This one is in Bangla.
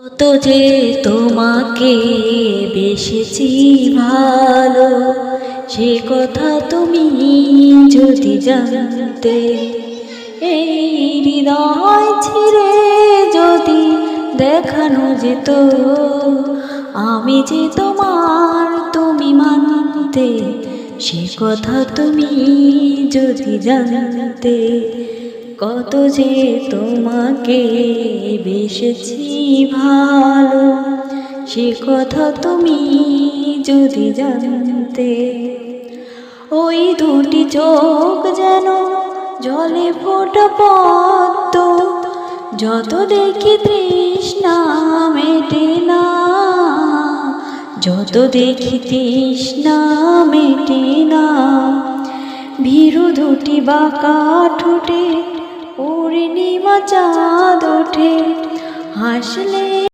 কত যে তোমাকে বেসেছি ভালো, সে কথা তুমি যদি জানতে। এই হৃদয় ছিঁড়ে যদি দেখানো যেত আমি যে তোমার, তুমি মানতে। সে কথা তুমি যদি জানতে। কত যে তোমাকে বেসেছি ভালো, সে কথা তুমি যদি জানতে। ওই দুটি চোখ যেন জলে ফোটা পদ্ম, যত দেখি তৃষ্ণা মেটে না, যত দেখি তৃষ্ণা মেটে না। ভীরু দুটি বাঁকা ঠোঁটে পূর্ণিমা চাঁদ ওঠে, হাসলে